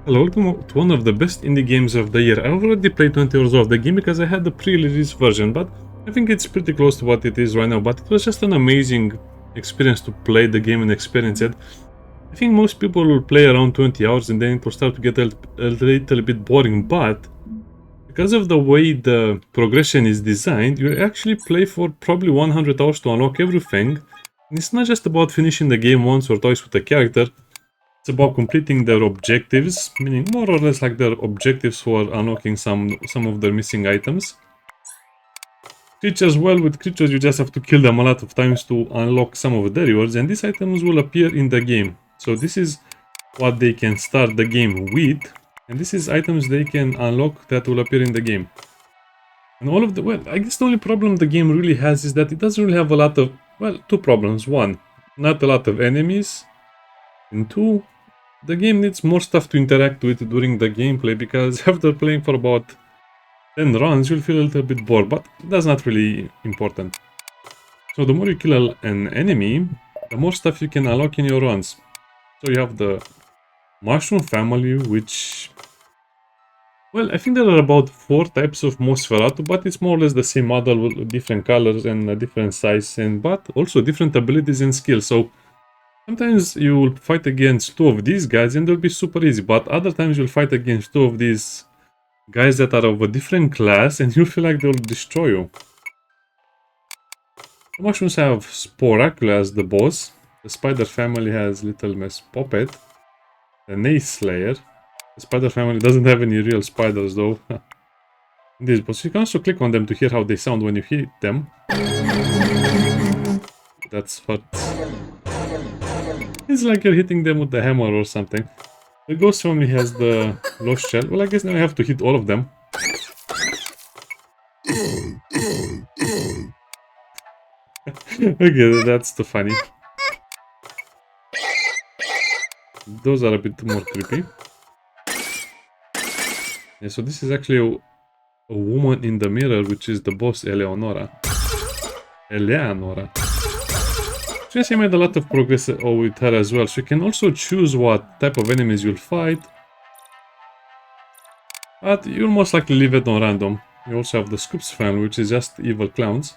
Hello, welcome to one of the best indie games of the year. I already played 20 hours of the game because I had the pre-release version, but I think it's pretty close to what it is right now. But it was just an amazing experience to play the game and experience it. I think most people will play around 20 hours and then it will start to get a little bit boring, but because of the way the progression is designed, you actually play for probably 100 hours to unlock everything. And it's not just about finishing the game once or twice with a character. It's about completing their objectives, meaning more or less like their objectives for unlocking some of their missing items. Creatures, well, with creatures you just have to kill them a lot of times to unlock some of the rewards, and these items will appear in the game. So this is what they can start the game with, and this is items they can unlock that will appear in the game. And all of the, well, I guess the only problem the game really has is that it doesn't really have a lot of, well, two problems. One, not a lot of enemies, and two, the game needs more stuff to interact with during the gameplay, because after playing for about 10 runs you'll feel a little bit bored, but that's not really important. So the more you kill an enemy, the more stuff you can unlock in your runs. So you have the mushroom family, which, well, I think there are about 4 types of Nosferatu, but it's more or less the same model with different colors and a different size, and but also different abilities and skills. So sometimes you will fight against 2 of these guys and they'll be super easy, but other times you'll fight against 2 of these guys that are of a different class and you feel like they'll destroy you. The mushrooms have Sporacula as the boss. The spider family has Little Miss Puppet. The Neyreyan. The spider family doesn't have any real spiders though. This boss. You can also click on them to hear how they sound when you hit them. That's hurt. It's like you're hitting them with the hammer or something. The ghost family has the lost shell. Well, I guess now I have to hit all of them. Okay, that's too funny. Those are a bit more creepy. Yeah, so this is actually a woman in the mirror, which is the boss, Eleonora. So yes, I made a lot of progress with her as well. So you can also choose what type of enemies you'll fight. But you'll most likely leave it on random. You also have the Scoops family, which is just evil clowns.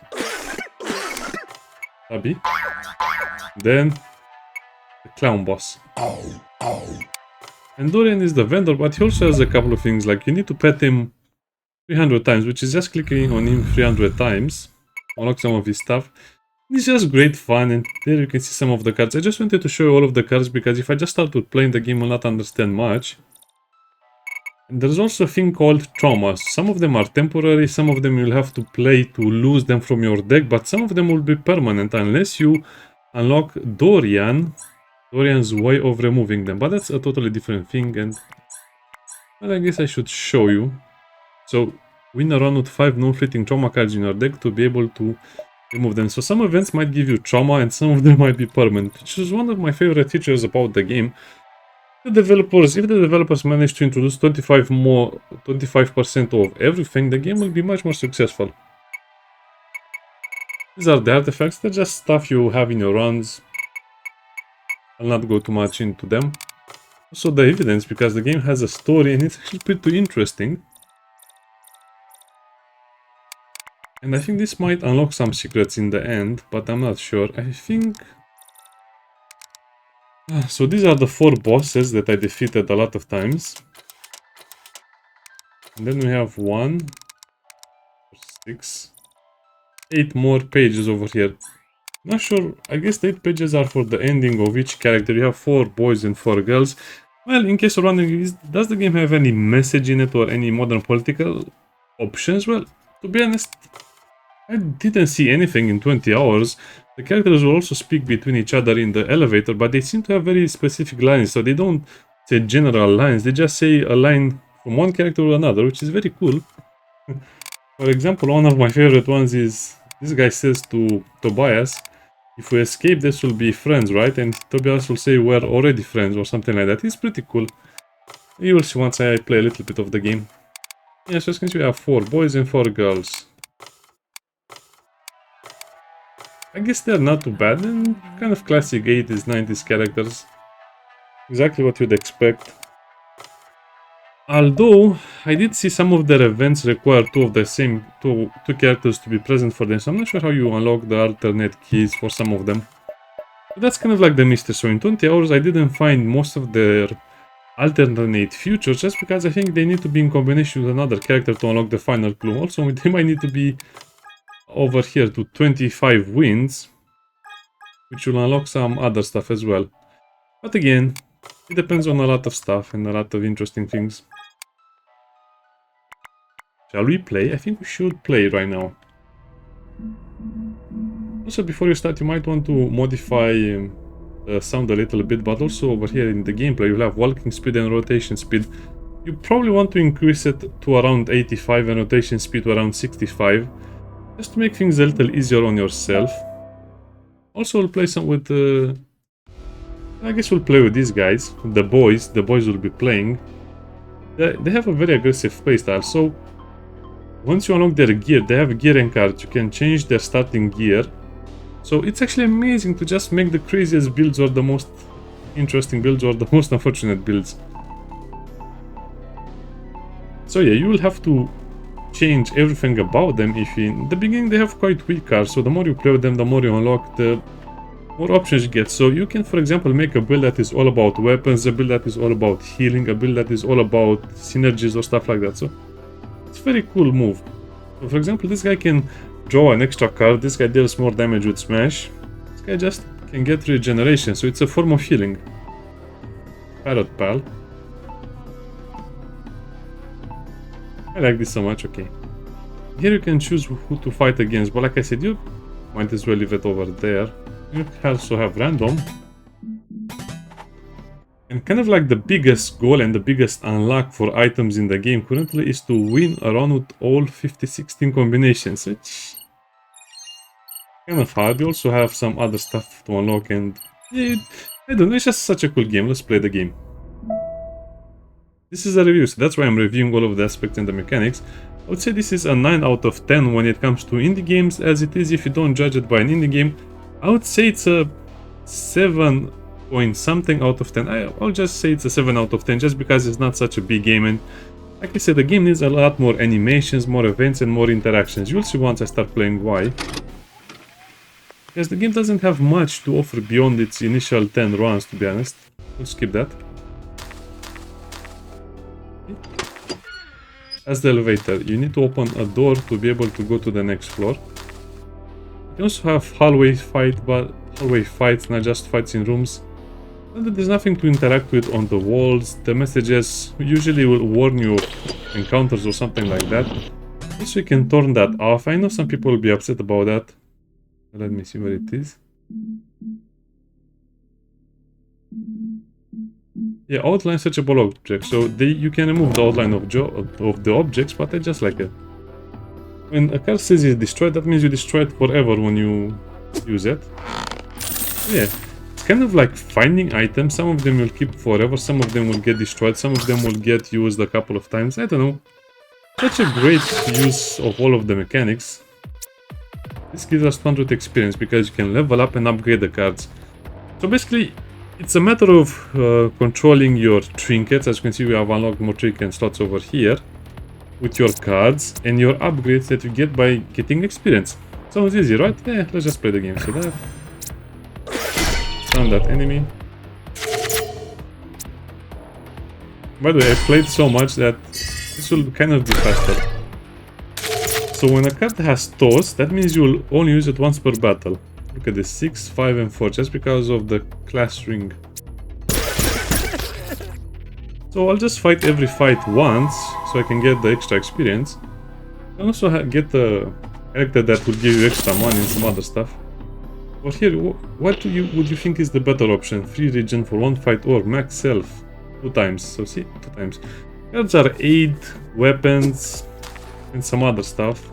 Abby. Then the clown boss. And Dorian is the vendor, but he also has a couple of things, like you need to pet him 300 times, which is just clicking on him 300 times. Unlock some of his stuff. It's just great fun, and there you can see some of the cards. I just wanted to show you all of the cards, because if I just start with playing the game, I will not understand much. And there's also a thing called traumas. Some of them are temporary, some of them you'll have to play to lose them from your deck, but some of them will be permanent unless you unlock Dorian's way of removing them. But that's a totally different thing, and well, I guess I should show you. So win a run with 5 non-fleeting trauma cards in your deck to be able to remove them. So some events might give you trauma and some of them might be permanent, which is one of my favorite features about the game. If the developers manage to introduce 25% of everything, the game will be much more successful. These are the artifacts. They're just stuff you have in your runs. I'll not go too much into them. Also the evidence, because the game has a story and it's actually pretty interesting. And I think this might unlock some secrets in the end, but I'm not sure. I think... So these are the 4 bosses that I defeated a lot of times. And then we have 1, 6, 8 more pages over here. Not sure, I guess the 8 pages are for the ending of each character. You have 4 boys and 4 girls. Well, in case you're wondering, does the game have any message in it or any modern political options? Well, to be honest, I didn't see anything in 20 hours. The characters will also speak between each other in the elevator, but they seem to have very specific lines, so they don't say general lines, they just say a line from one character to another, which is very cool. For example, one of my favorite ones is, this guy says to Tobias, if we escape, this will be friends, right? And Tobias will say, we're already friends, or something like that. It's pretty cool. You will see once I play a little bit of the game. Yeah, so as you can see, we have 4 boys and 4 girls. I guess they're not too bad, and kind of classic 80s, 90s characters. Exactly what you'd expect. Although I did see some of their events require two characters to be present for them, so I'm not sure how you unlock the alternate keys for some of them. But that's kind of like the mystery. So in 20 hours I didn't find most of their alternate futures just because I think they need to be in combination with another character to unlock the final clue. Also, they might need to be over here to 25 wins, which will unlock some other stuff as well. But again, it depends on a lot of stuff and a lot of interesting things. Shall we play? I think we should play right now. Also, before you start, you might want to modify the sound a little bit, but also over here in the gameplay, you'll have walking speed and rotation speed. You probably want to increase it to around 85 and rotation speed to around 65, just to make things a little easier on yourself. Also, we'll play some with I guess we'll play with these guys, the boys. The boys will be playing. They have a very aggressive playstyle, so once you unlock their gear, they have gear cards. You can change their starting gear. So it's actually amazing to just make the craziest builds or the most interesting builds or the most unfortunate builds. So yeah, you will have to change everything about them. If in the beginning they have quite weak cards, so the more you play with them, the more you unlock, the more options you get. So you can, for example, make a build that is all about weapons, a build that is all about healing, a build that is all about synergies or stuff like that. So it's a very cool move. So for example, this guy can draw an extra card, this guy deals more damage with smash, this guy just can get regeneration, so it's a form of healing. Parrot pal. I like this so much. Okay, here you can choose who to fight against, but like I said, you might as well leave it over there. You also have random. And kind of like the biggest goal and the biggest unlock for items in the game currently is to win a run with all 50-16 combinations, which kind of hard. You also have some other stuff to unlock, and I don't know, it's just such a cool game. Let's play the game. This is a review, so that's why I'm reviewing all of the aspects and the mechanics. I would say this is a 9 out of 10 when it comes to indie games, as it is if you don't judge it by an indie game. I would say it's a 7 point something out of 10. I'll just say it's a 7 out of 10 just because it's not such a big game, and like I said, the game needs a lot more animations, more events and more interactions. You'll see once I start playing why. Because the game doesn't have much to offer beyond its initial 10 runs, to be honest. We'll skip that. As the elevator, you need to open a door to be able to go to the next floor. You can also have hallway fights, not just fights in rooms. And there's nothing to interact with on the walls. The messages usually will warn you of encounters or something like that. Also, you can turn that off. I know some people will be upset about that. Let me see where it is. Yeah, outline searchable objects. So you can remove the outline of the objects, but I just like it. When a card says it's destroyed, that means you destroy it forever when you use it. Yeah, it's kind of like finding items. Some of them will keep forever, some of them will get destroyed, some of them will get used a couple of times. I don't know. Such a great use of all of the mechanics. This gives us 100 experience because you can level up and upgrade the cards. So basically, it's a matter of controlling your trinkets. As you can see, we have unlocked more trinket slots over here with your cards and your upgrades that you get by getting experience. Sounds easy, right? Yeah, let's just play the game. So that. Stun that enemy. By the way, I played so much that this will kind of be faster. So when a card has toss, that means you will only use it once per battle. Look at this, 6, 5 and 4, just because of the class ring. So I'll just fight every fight once, so I can get the extra experience. And also get a character that will give you extra money and some other stuff. But here, what would you think is the better option? Free regen for one fight or max health 2 times. So see, 2 times. Cards are aid, weapons, and some other stuff.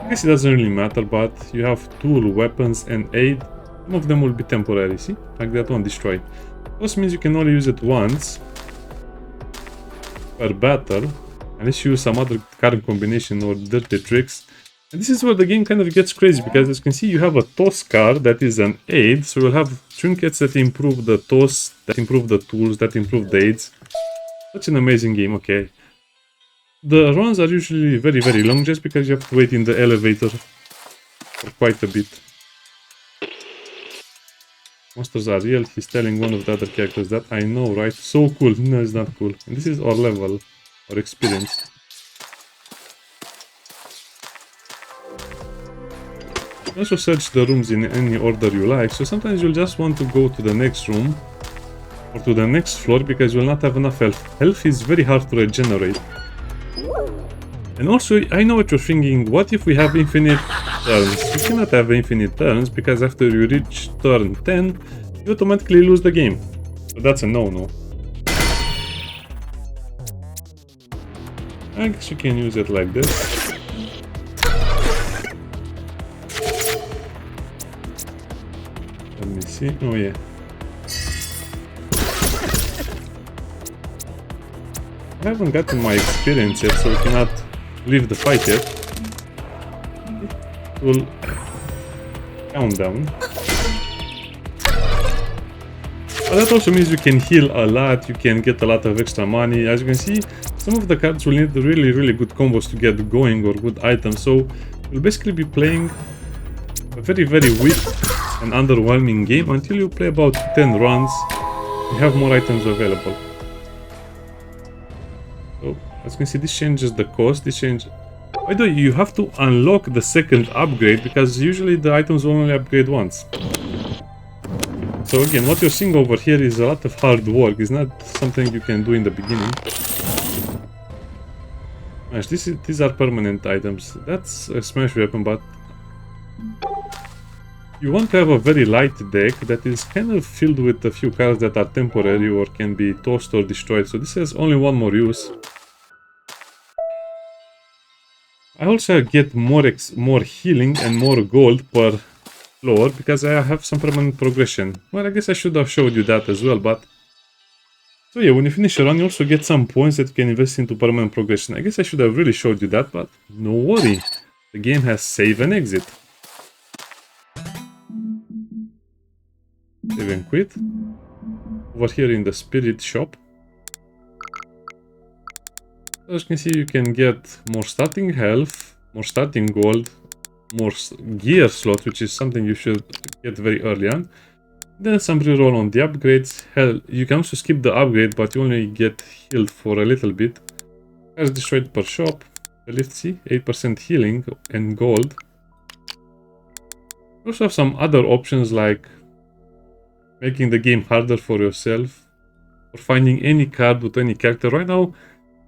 I guess it doesn't really matter, but you have tool, weapons, and aid. Some of them will be temporary, see? Like that one, destroy. This means you can only use it once per battle, unless you use some other card combination or dirty tricks. And this is where the game kind of gets crazy, because as you can see, you have a toss card that is an aid, so you'll have trinkets that improve the toss, that improve the tools, that improve the aids. Such an amazing game, okay. The runs are usually very, very long just because you have to wait in the elevator for quite a bit. Monsters are real, he's telling one of the other characters that. I know, right? So cool. No, it's not cool. And this is our level, our experience. You also search the rooms in any order you like, so sometimes you'll just want to go to the next room or to the next floor because you'll not have enough health. Health is very hard to regenerate. And also, I know what you're thinking, what if we have infinite turns? You cannot have infinite turns because after you reach turn 10, you automatically lose the game. So that's a no-no. I guess you can use it like this. Let me see. Oh yeah. I haven't gotten my experience yet, so we cannot leave the fight yet. It will count down. But that also means you can heal a lot, you can get a lot of extra money. As you can see, some of the cards will need really, really good combos to get going or good items. So you'll basically be playing a very, very weak and underwhelming game until you play about 10 runs and have more items available. So, as you can see, this changes the cost, this changes... By the way, you have to unlock the second upgrade, because usually the items will only upgrade once. So again, what you're seeing over here is a lot of hard work, it's not something you can do in the beginning. Gosh, these are permanent items, that's a smash weapon, but... You want to have a very light deck that is kind of filled with a few cards that are temporary or can be tossed or destroyed, so this has only one more use. I also get more healing and more gold per floor because I have some permanent progression. Well, I guess I should have showed you that as well, but... So yeah, when you finish a run, you also get some points that you can invest into permanent progression. I guess I should have really showed you that, but no worry. The game has save and exit. Save and quit. Over here in the spirit shop. As you can see, you can get more starting health, more starting gold, more gear slots, which is something you should get very early on. Then some reroll on the upgrades. Hell, you can also skip the upgrade, but you only get healed for a little bit. As destroyed per shop. Let's see, 8% healing and gold. You also have some other options like making the game harder for yourself or finding any card with any character. Right now,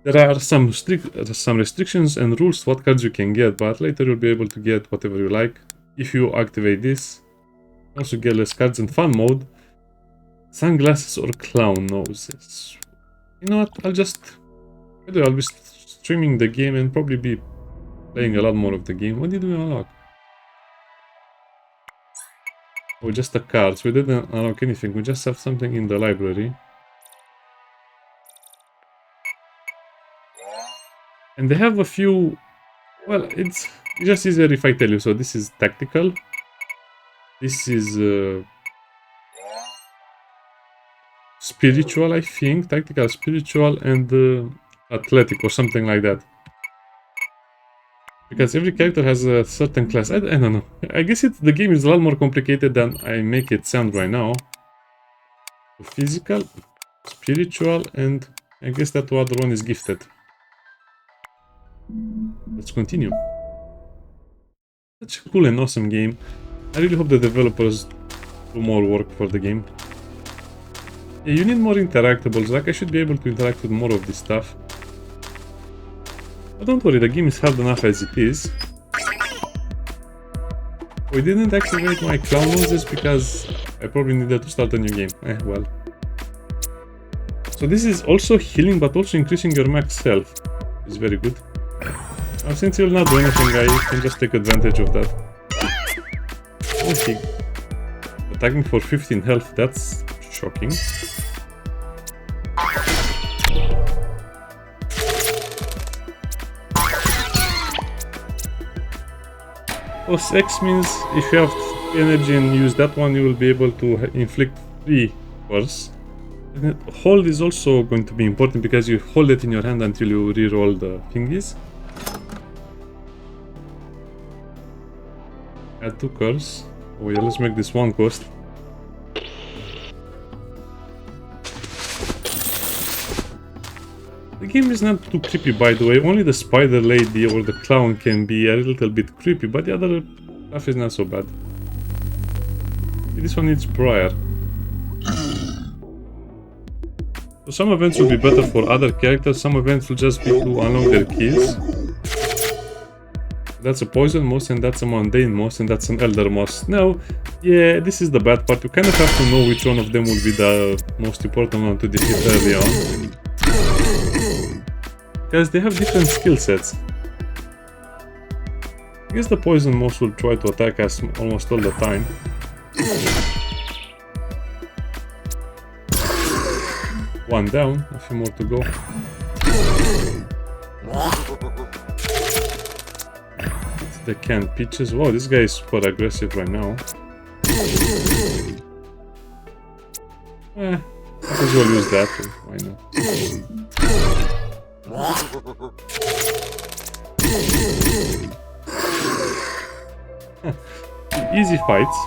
there are some restrictions and rules to what cards you can get, but later you'll be able to get whatever you like if you activate this. Also get less cards in fun mode. Sunglasses or clown noses. You know what, I'll be streaming the game and probably be playing a lot more of the game. What did we unlock? Oh, just the cards. We didn't unlock anything, we just have something in the library. And they have a few... Well, it's just easier if I tell you. So this is tactical. This is spiritual, I think. Tactical, spiritual, and athletic or something like that. Because every character has a certain class. I don't know. I guess the game is a lot more complicated than I make it sound right now. Physical, spiritual, and I guess that other one is gifted. Let's continue. Such a cool and awesome game. I really hope the developers do more work for the game. Yeah, you need more interactables, like I should be able to interact with more of this stuff. But don't worry, the game is hard enough as it is. We didn't activate my clown noses because I probably needed to start a new game. Well. So this is also healing, but also increasing your max health. It's very good. Now, since you'll not do anything, I can just take advantage of that. Okay. Attacking for 15 health, that's shocking. Plus X means if you have energy and use that one, you will be able to inflict 3 bursts. And hold is also going to be important because you hold it in your hand until you re-roll the thingies. Add 2 cards. Oh yeah, let's make this 1 cost. The game is not too creepy, by the way. Only the spider lady or the clown can be a little bit creepy, but the other stuff is not so bad. This one needs prior. So some events will be better for other characters, some events will just be to unlock their keys. That's a poison moss, and that's a mundane moss, and that's an elder moss. Now, yeah, this is the bad part. You kind of have to know which one of them will be the most important one to defeat early on. Because they have different skill sets. I guess the poison moss will try to attack us almost all the time. One down, a few more to go. The canned peaches. Wow, this guy is super aggressive right now. Might as well use that. Why not? Easy fights.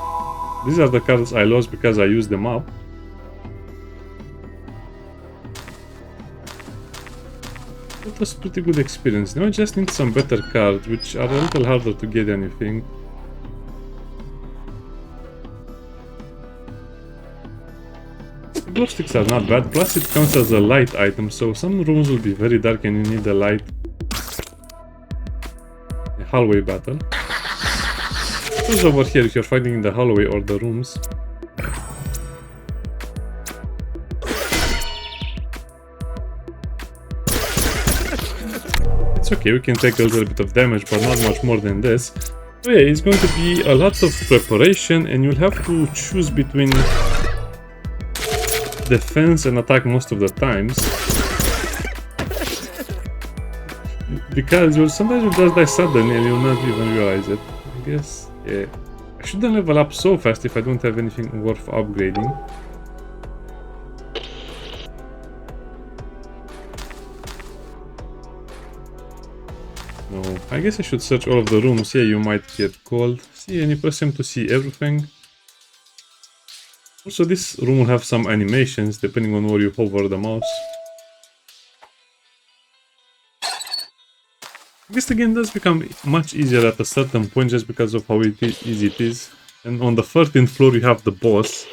These are the cards I lost because I used them up. That was pretty good experience. Now I just need some better cards, which are a little harder to get than you think. The glow sticks are not bad, plus it counts as a light item, so some rooms will be very dark and you need a light. A hallway battle. Who's over here if you're fighting in the hallway or the rooms? It's okay, we can take a little bit of damage, but not much more than this. So yeah, it's going to be a lot of preparation, and you'll have to choose between defense and attack most of the times. Because sometimes you'll just die suddenly and you'll not even realize it. I guess, yeah. I shouldn't level up so fast if I don't have anything worth upgrading. No, I guess I should search all of the rooms. Yeah, you might get cold. See, and you press M to see everything. Also, this room will have some animations depending on where you hover the mouse. I guess the game does become much easier at a certain point just because of how easy it is. And on the 13th floor you have the boss.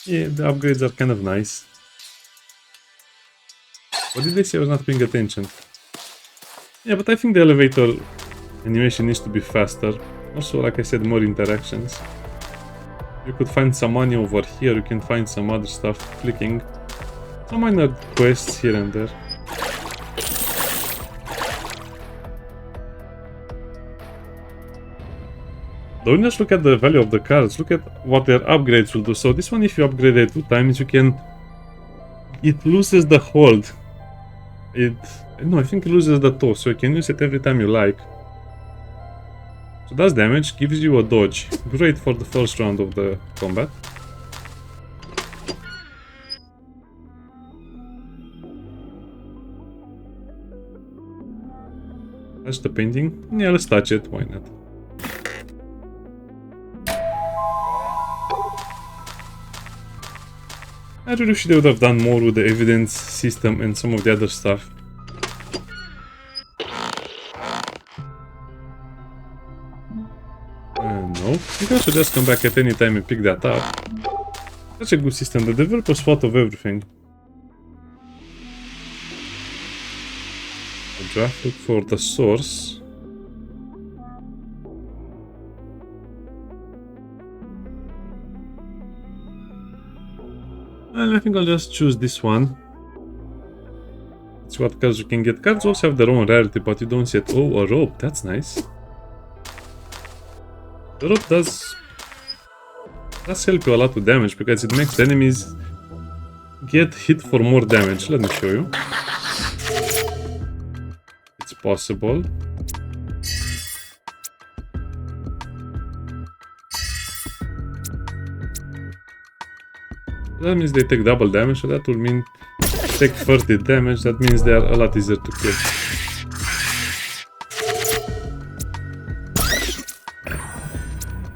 Yeah, the upgrades are kind of nice. What did they say? I was not paying attention. Yeah, but I think the elevator animation needs to be faster. Also, like I said, more interactions. You could find some money over here, you can find some other stuff clicking. Some minor quests here and there. Don't just look at the value of the cards, look at what their upgrades will do. So this one, if you upgrade it 2 times, you can... It loses the hold. No, I think it loses the toss, so you can use it every time you like. So does damage, gives you a dodge. Great for the first round of the combat. Touch the painting? Yeah, let's touch it, why not? I really wish they would have done more with the evidence system and some of the other stuff. No, you can also just come back at any time and pick that up. Such a good system, the developers thought of everything. A draft, look for the source. And I think I'll just choose this one. Let's see what cards you can get. Cards also have their own rarity, but you don't see it. Oh, a rope, that's nice. The rope does help you a lot with damage, because it makes the enemies get hit for more damage. Let me show you. It's possible. That means they take double damage, so that will mean take 30 damage. That means they are a lot easier to kill.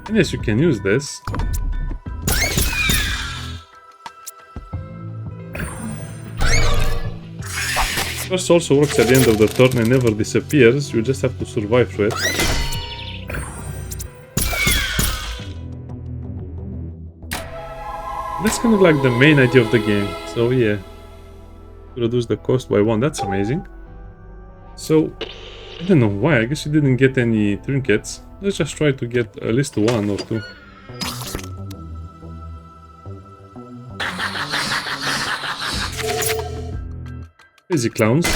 And yes, you can use this. First also works at the end of the turn and never disappears. You just have to survive through it. That's kind of like the main idea of the game. So yeah, reduce the cost by 1. That's amazing. So I don't know why. I guess you didn't get any trinkets. Let's just try to get at least 1 or 2. Crazy clowns.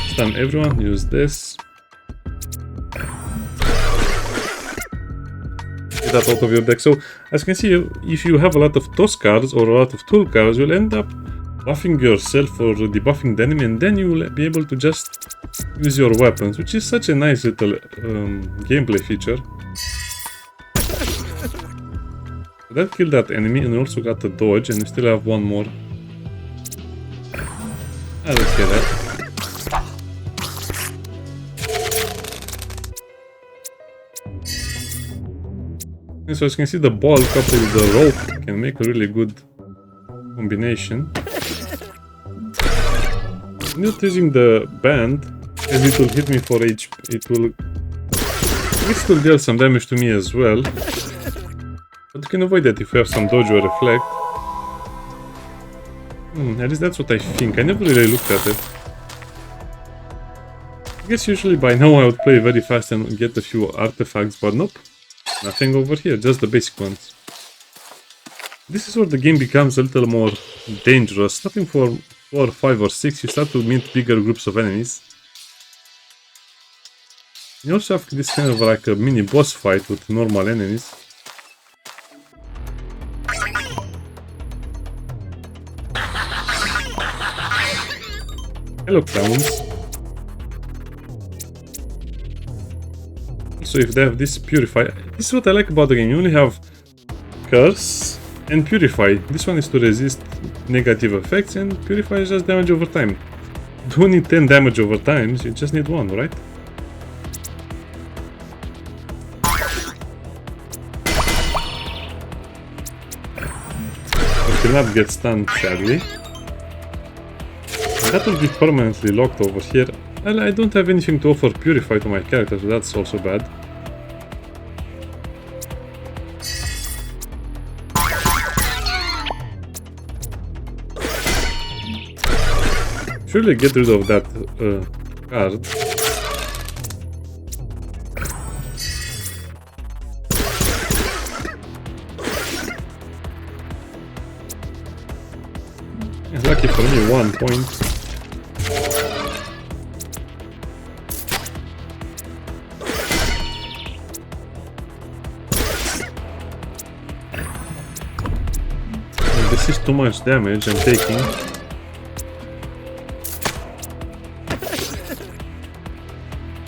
Stun everyone. Use this. Get that out of your deck. So as you can see, if you have a lot of toss cards or a lot of tool cards, you'll end up buffing yourself or debuffing the enemy, and then you will be able to just use your weapons, which is such a nice little gameplay feature. So that killed that enemy, and we also got the dodge, and we still have one more. Let's get that. And so as you can see, the ball coupled with the rope can make a really good combination. Not using the band, as it will hit me for HP, it will deal some damage to me as well. But you can avoid that if you have some dodge or reflect. At least that's what I think. I never really looked at it. I guess usually by now I would play very fast and get a few artifacts, but nope. Nothing over here, just the basic ones. This is where the game becomes a little more dangerous. Starting for 4, 5 or 6, you start to meet bigger groups of enemies. You also have this kind of like a mini boss fight with normal enemies. Hello, clowns. So if they have this purify, this is what I like about the game. You only have curse and purify. This one is to resist negative effects, and purify is just damage over time. You don't need 10 damage over time, you just need 1, right? You cannot get stunned, sadly. That will be permanently locked over here. Well, I don't have anything to offer purify to my character, so that's also bad. Surely get rid of that card. It's lucky for me, 1 point. This is too much damage I'm taking.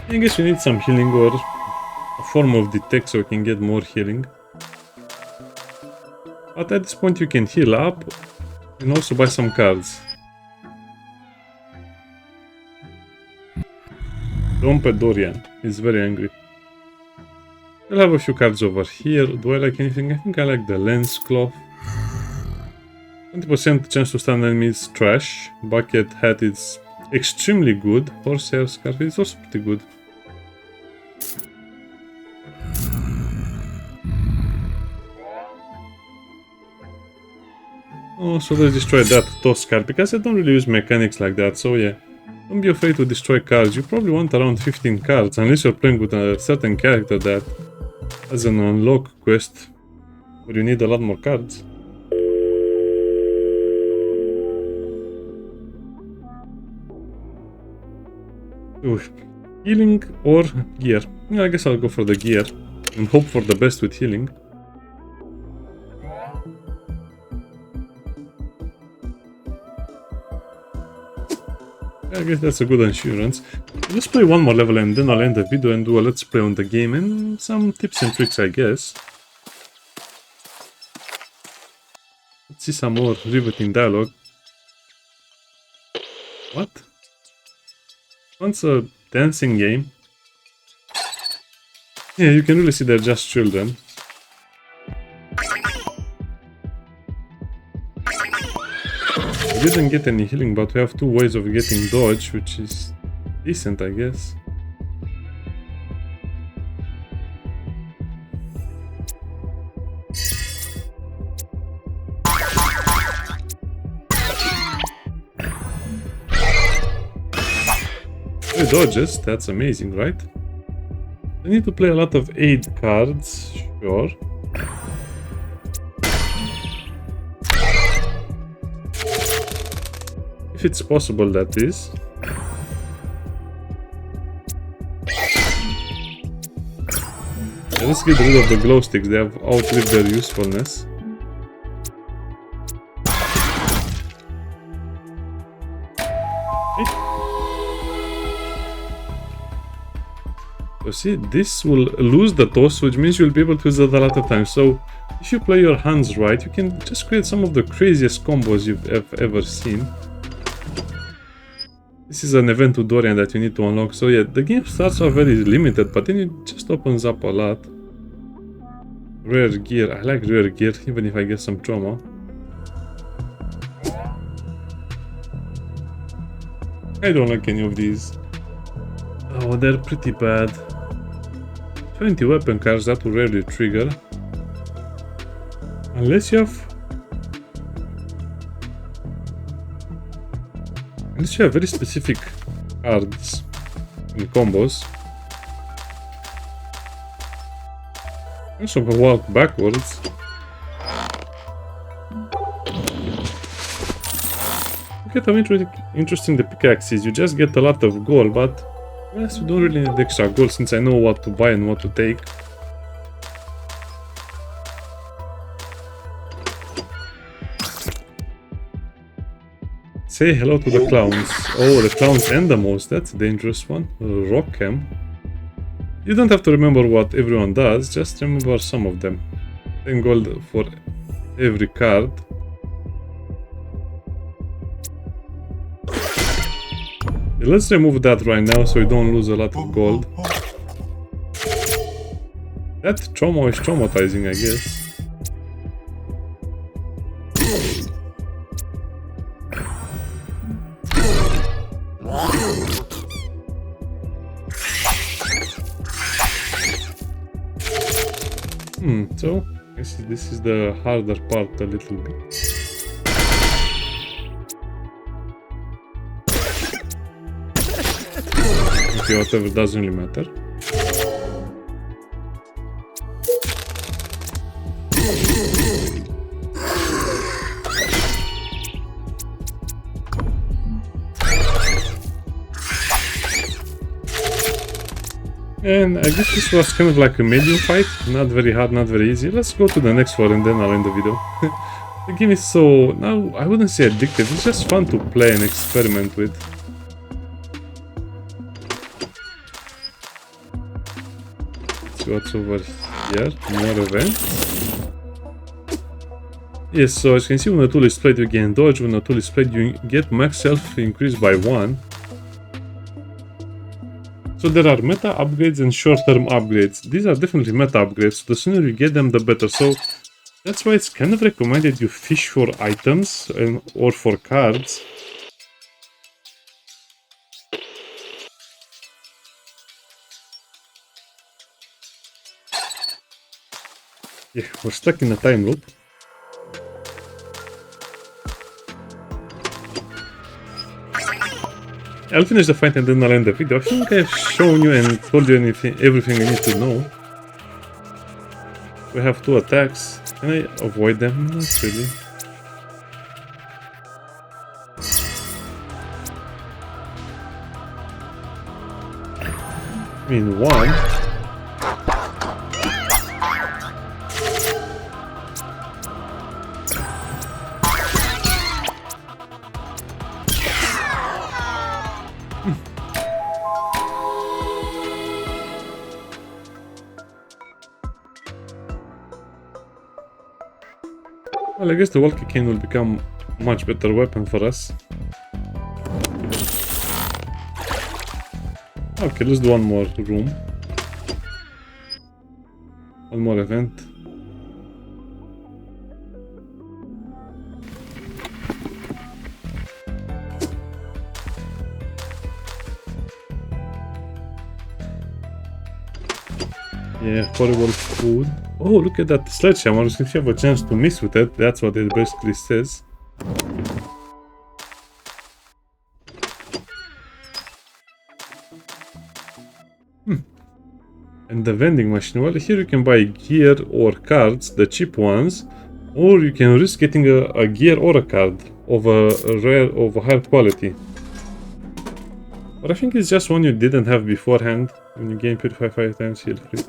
I guess we need some healing or a form of detect so we can get more healing. But at this point you can heal up and also buy some cards. Dorian is very angry. I'll have a few cards over here. Do I like anything? I think I like the lens cloth. 20% chance to stun enemies, trash. Bucket hat is extremely good. Horsehair scarf is also pretty good. Oh, so let's destroy that toss card, because I don't really use mechanics like that, so yeah. Don't be afraid to destroy cards. You probably want around 15 cards, unless you're playing with a certain character that has an unlock quest where you need a lot more cards. Ooh, healing or gear? Yeah, I guess I'll go for the gear and hope for the best with healing. I guess that's a good insurance. Let's play one more level and then I'll end the video and do a let's play on the game and some tips and tricks, I guess. Let's see some more riveting dialogue. What? Once a dancing game? Yeah, you can really see they're just children. We didn't get any healing, but we have 2 ways of getting dodge, which is decent, I guess. Dodges, that's amazing, right? I need to play a lot of aid cards, sure. If it's possible, that is. Yeah, let's get rid of the glow sticks, they have outlived their usefulness. So see, this will lose the toss, which means you'll be able to use it a lot of times. So if you play your hands right, you can just create some of the craziest combos you've ever seen. This is an event to Dorian that you need to unlock. So yeah, the game starts off very limited, but then it just opens up a lot. Rare gear. I like rare gear, even if I get some trauma. I don't like any of these. Oh, they're pretty bad. 20 weapon cards, that will rarely trigger. Unless you have very specific cards and combos. Also walk backwards. Look at how interesting the pickaxe is. You just get a lot of gold, but yes, you don't really need extra gold since I know what to buy and what to take. Say hello to the clowns. Oh, the clowns and the mouse. That's a dangerous one. Rock him. You don't have to remember what everyone does, just remember some of them. 10 gold for every card. Let's remove that right now so we don't lose a lot of gold. That trauma is traumatizing, I guess. So, I guess this is the harder part a little bit. Okay, whatever, doesn't really matter. And I guess this was kind of like a medium fight, not very hard, not very easy. Let's go to the next floor and then I'll end the video. The game is so, now I wouldn't say addictive, it's just fun to play and experiment with. Let's see what's over here, more events. Yes, so as you can see, when the tool is played you gain dodge, when the tool is played you get max health increased by 1. So there are meta upgrades and short-term upgrades. These are definitely meta upgrades, so the sooner you get them, the better. So that's why it's kind of recommended you fish for items or for cards. Yeah, we're stuck in a time loop. I'll finish the fight and then I'll end the video. I think I've shown you and told you everything you need to know. We have 2 attacks. Can I avoid them? Not really. I mean, 1. Well, I guess the walkie cane will become a much better weapon for us. Okay, let's do one more room. One more event. Yeah, horrible food. Oh, look at that sledgehammer. If you have a chance to mess with it, that's what it basically says. And the vending machine. Well, here you can buy gear or cards, the cheap ones, or you can risk getting a gear or a card of a higher quality. But I think it's just one you didn't have beforehand. When you gain Purify 5 times, heal free.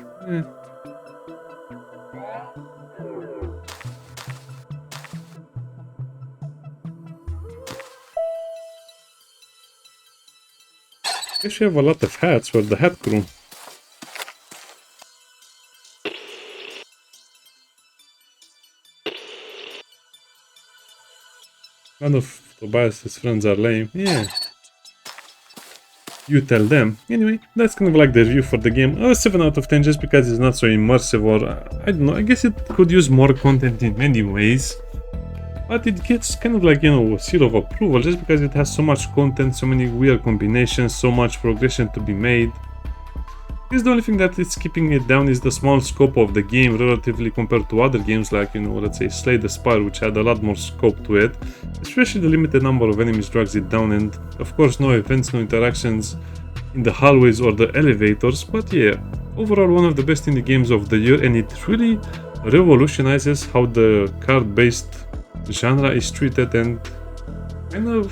Guess you have a lot of hats for the hat crew. None of Tobias's friends are lame. Yeah. You tell them. Anyway, that's kind of like the review for the game. 7 out of 10 just because it's not so immersive, or I don't know, I guess it could use more content in many ways. But it gets kind of like, you know, a seal of approval just because it has so much content, so many weird combinations, so much progression to be made. I guess the only thing that is keeping it down is the small scope of the game relatively compared to other games like, you know, let's say Slay the Spire, which had a lot more scope to it. Especially the limited number of enemies drags it down, and of course no events, no interactions in the hallways or the elevators. But yeah, overall one of the best indie games of the year, and it really revolutionizes how the card-based genre is treated and kind of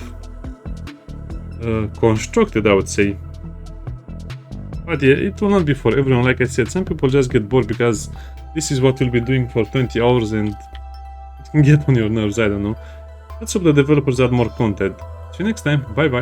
constructed, I would say. But yeah, it will not be for everyone. Like I said, some people just get bored because this is what you'll be doing for 20 hours and it can get on your nerves, I don't know. Let's hope the developers add more content. See you next time, bye bye.